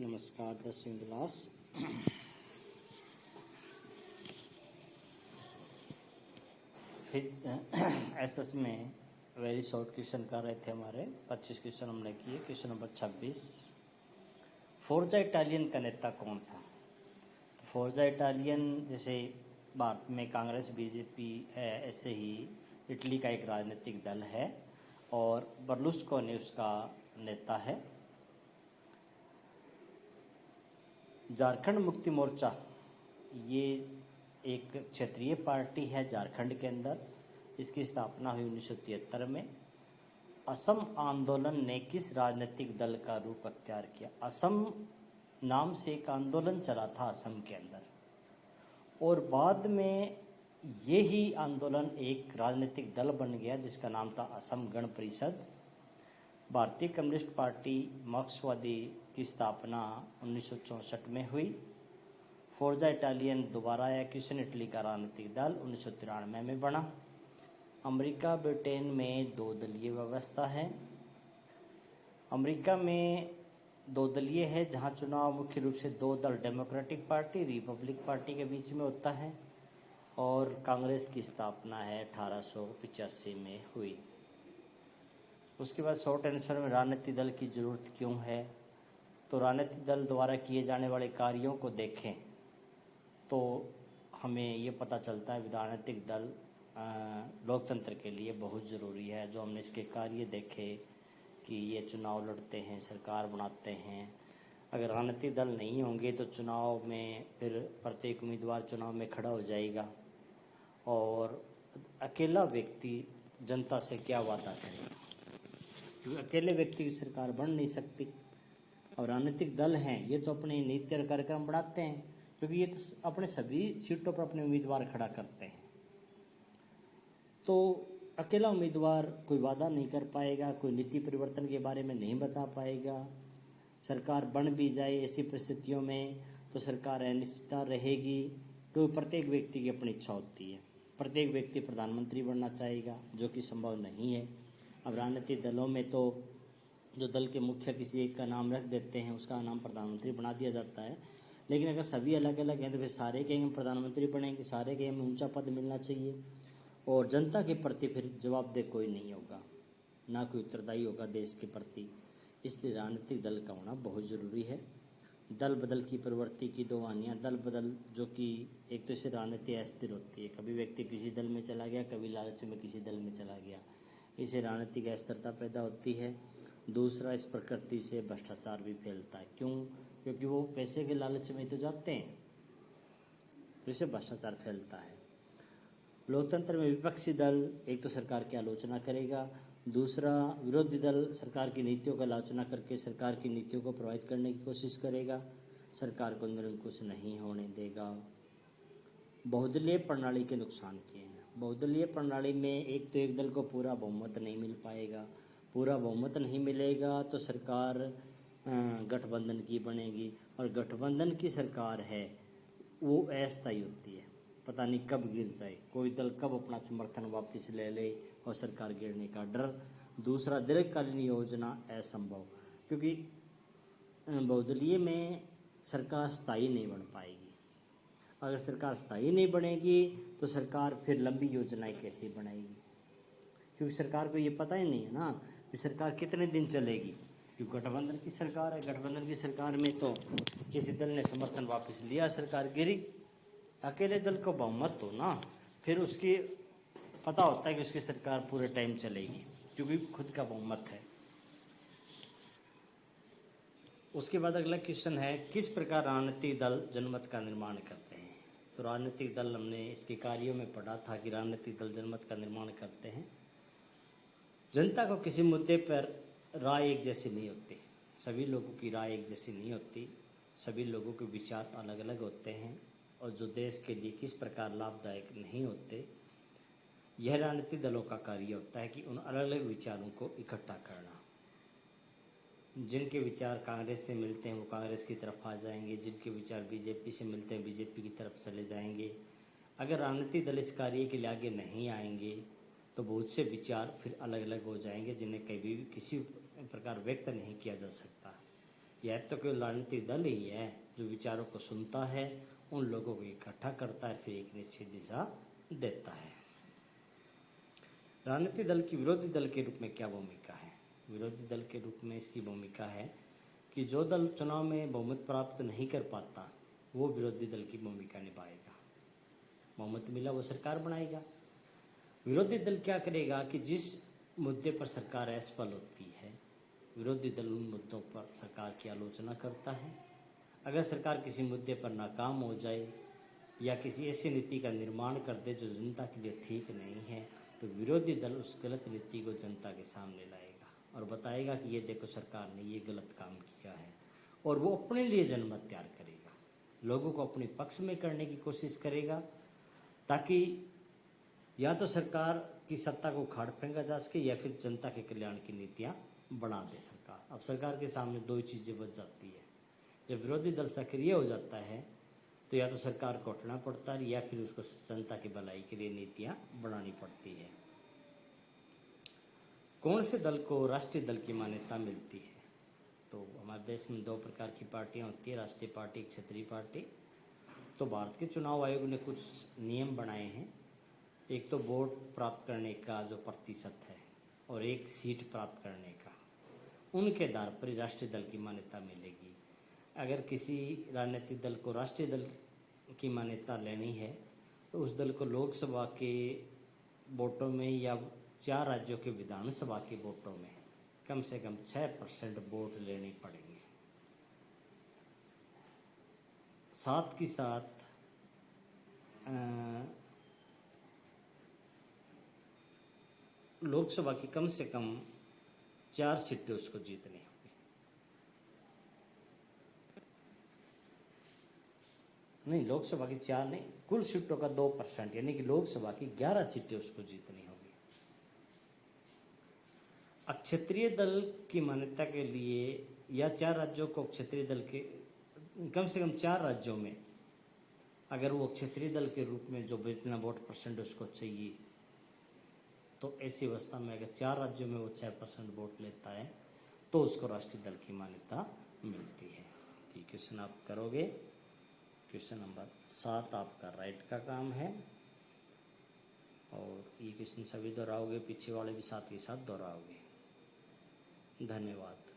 नमस्कार दसवीं क्लास। फिर एसएस में वेरी शॉर्ट क्वेश्चन कर रहे थे हमारे 25 क्वेश्चन हमने किए। क्वेश्चन नंबर 26, फोर्जा इटालियन का नेता कौन था? तो फोर्जा इटालियन जैसे भारत में कांग्रेस बीजेपी है, ऐसे ही इटली का एक राजनीतिक दल है और बर्लुस्कोनी उसका नेता है। झारखंड मुक्ति मोर्चा ये एक क्षेत्रीय पार्टी है झारखंड के अंदर। इसकी स्थापना हुई 1973 में। असम आंदोलन ने किस राजनीतिक दल का रूप अख्तियार किया? असम नाम से एक आंदोलन चला था असम के अंदर और बाद में ये ही आंदोलन एक राजनीतिक दल बन गया जिसका नाम था असम गण परिषद। भारतीय कम्युनिस्ट पार्टी मार्क्सवादी की स्थापना 1964 में हुई। फोर्जा इटालियन दोबारा आया क्वेश्चन, इटली का राजनीतिक दल 1993 में बना। अमेरिका ब्रिटेन में दो दलीय व्यवस्था है। अमेरिका में दो दलीय है जहां चुनाव मुख्य रूप से दो दल डेमोक्रेटिक पार्टी रिपब्लिक पार्टी के बीच में होता है और कांग्रेस की स्थापना है 1885 में हुई। उसके बाद शॉर्ट आंसर में राजनीतिक दल की ज़रूरत क्यों है? तो राजनीतिक दल द्वारा किए जाने वाले कार्यों को देखें तो हमें ये पता चलता है कि राजनीतिक दल लोकतंत्र के लिए बहुत ज़रूरी है। जो हमने इसके कार्य देखे कि ये चुनाव लड़ते हैं, सरकार बनाते हैं। अगर राजनीतिक दल नहीं होंगे तो चुनाव में फिर प्रत्येक उम्मीदवार चुनाव में खड़ा हो जाएगा और अकेला व्यक्ति जनता से क्या वादा करेगा, क्योंकि अकेले व्यक्ति की सरकार बन नहीं सकती। और राजनीतिक दल हैं ये तो अपने नीति और कार्यक्रम बनाते हैं, क्योंकि ये तो अपने सभी सीटों पर अपने उम्मीदवार खड़ा करते हैं। तो अकेला उम्मीदवार कोई वादा नहीं कर पाएगा, कोई नीति परिवर्तन के बारे में नहीं बता पाएगा। सरकार बन भी जाए ऐसी परिस्थितियों में तो सरकार अनिश्चितता रहेगी, क्योंकि प्रत्येक व्यक्ति की अपनी इच्छा होती है। प्रत्येक व्यक्ति प्रधानमंत्री बनना चाहेगा जो कि संभव नहीं है। अब राजनीतिक दलों में तो जो दल के मुखिया किसी एक का नाम रख देते हैं, उसका नाम प्रधानमंत्री बना दिया जाता है। लेकिन अगर सभी अलग अलग हैं तो फिर सारे के हम प्रधानमंत्री बनेंगे, सारे के हमें ऊंचा पद मिलना चाहिए और जनता के प्रति फिर जवाबदेह कोई नहीं होगा, ना कोई उत्तरदायी होगा देश के प्रति। इसलिए राजनीतिक दल का होना बहुत ज़रूरी है। दल बदल की प्रवृत्ति की दो हानियाँ। दल बदल जो कि एक तो इससे राजनीति अस्थिर होती है, कभी व्यक्ति किसी दल में चला गया, कभी लालच में किसी दल में चला गया, इससे राजनीतिक अस्थिरता पैदा होती है। दूसरा, इस प्रकृति से भ्रष्टाचार भी फैलता है। क्यों? क्योंकि वो पैसे के लालच में तो जाते हैं, तो इससे भ्रष्टाचार फैलता है। लोकतंत्र में विपक्षी दल एक तो सरकार की आलोचना करेगा, दूसरा विरोधी दल सरकार की नीतियों का आलोचना करके सरकार की नीतियों को प्रभावित करने की कोशिश करेगा, सरकार को निरंकुश नहीं होने देगा। बहुदलीय प्रणाली के नुकसान क्या हैं? बहुदलीय प्रणाली में एक तो एक दल को पूरा बहुमत नहीं मिल पाएगा। पूरा बहुमत नहीं मिलेगा तो सरकार गठबंधन की बनेगी और गठबंधन की सरकार है वो अस्थायी होती है, पता नहीं कब गिर जाए, कोई दल कब अपना समर्थन वापस ले ले और सरकार गिरने का डर। दूसरा, दीर्घकालीन योजना असंभव, क्योंकि बहुदलीय में सरकार स्थायी नहीं बन पाएगी। अगर सरकार स्थायी नहीं बनेगी तो सरकार फिर लंबी योजनाएं कैसे बनाएगी, क्योंकि सरकार को ये पता ही नहीं है ना कि सरकार कितने दिन चलेगी। क्योंकि गठबंधन की सरकार है, गठबंधन की सरकार में तो किसी दल ने समर्थन वापस लिया, सरकार गिरी। अकेले दल को बहुमत हो ना, फिर उसकी पता होता है कि उसकी सरकार पूरे टाइम चलेगी, क्योंकि खुद का बहुमत है। उसके बाद अगला क्वेश्चन है, किस प्रकार राजनीतिक दल जनमत का निर्माण करते हैं? तो राजनीतिक दल हमने इसके कार्यों में पढ़ा था कि राजनीतिक दल जनमत का निर्माण करते हैं। जनता को किसी मुद्दे पर राय एक जैसी नहीं होती, सभी लोगों की राय एक जैसी नहीं होती, सभी लोगों के विचार अलग अलग होते हैं और जो देश के लिए किस प्रकार लाभदायक नहीं होते, यह राजनीतिक दलों का कार्य होता है कि उन अलग अलग विचारों को इकट्ठा करना। जिनके विचार कांग्रेस से मिलते हैं वो कांग्रेस की तरफ आ जाएंगे, जिनके विचार बीजेपी से मिलते हैं बीजेपी की तरफ चले जाएंगे। अगर राजनीतिक दल इस कार्य के लिए आगे नहीं आएंगे तो बहुत से विचार फिर अलग अलग हो जाएंगे, जिन्हें कभी भी किसी प्रकार व्यक्त नहीं किया जा सकता, यह तो कोई राजनीतिक दल ही है जो विचारों को सुनता है, उन लोगों को इकट्ठा करता है, फिर एक निश्चित दिशा देता है। राजनीतिक दल की विरोधी दल के रूप में क्या भूमिका है? विरोधी दल के रूप में इसकी भूमिका है कि जो दल चुनाव में बहुमत प्राप्त नहीं कर पाता वो विरोधी दल की भूमिका निभाएगा। बहुमत मिला वो सरकार बनाएगा। विरोधी दल क्या करेगा कि जिस मुद्दे पर सरकार असफल होती है, विरोधी दल उन मुद्दों पर सरकार की आलोचना करता है। अगर सरकार किसी मुद्दे पर नाकाम हो जाए या किसी ऐसी नीति का निर्माण कर दे जो जनता के लिए ठीक नहीं है, तो विरोधी दल उस गलत नीति को जनता के सामने लाएगा और बताएगा कि ये देखो सरकार ने ये गलत काम किया है, और वो अपने लिए जनमत तैयार करेगा, लोगों को अपने पक्ष में करने की कोशिश करेगा, ताकि या तो सरकार की सत्ता को उखाड़ फेंका जा सके या फिर जनता के कल्याण की नीतियाँ बना दे सरकार। अब सरकार के सामने दो ही चीज़ें बच जाती है। जब विरोधी दल सक्रिय हो जाता है तो या तो सरकार को हटना पड़ता है या फिर उसको जनता की भलाई के लिए नीतियाँ बनानी पड़ती है। कौन से दल को राष्ट्रीय दल की मान्यता मिलती है? तो हमारे देश में दो प्रकार की पार्टियां होती है, राष्ट्रीय पार्टी, क्षेत्रीय पार्टी। तो भारत के चुनाव आयोग ने कुछ नियम बनाए हैं। एक तो वोट प्राप्त करने का जो प्रतिशत है और एक सीट प्राप्त करने का, उनके आधार पर ही राष्ट्रीय दल की मान्यता मिलेगी। अगर किसी राजनीतिक दल को राष्ट्रीय दल की मान्यता लेनी है तो उस दल को लोकसभा के वोटों में या 4 राज्यों के विधानसभा के वोटों में कम से कम 6% वोट लेने पड़ेंगे। साथ ही साथ लोकसभा की कम से कम 4 सीटें उसको जीतनी होगी। नहीं, लोकसभा की 4 नहीं, कुल सीटों का 2%, यानी कि लोकसभा की 11 सीटें उसको जीतनी होगी। क्षेत्रीय दल की मान्यता के लिए या 4 राज्यों को क्षेत्रीय दल के कम से कम 4 राज्यों में अगर वो क्षेत्रीय दल के रूप में जो जितना वोट परसेंट उसको चाहिए, तो ऐसी अवस्था में अगर 4 राज्यों में वो 6% वोट लेता है तो उसको राष्ट्रीय दल की मान्यता मिलती है। ठीक, क्वेश्चन आप करोगे। क्वेश्चन नंबर 7 आपका राइट का काम है, और ये क्वेश्चन सभी दोहराओगे, पीछे वाले भी साथ ही साथ दोहराओगे। धन्यवाद।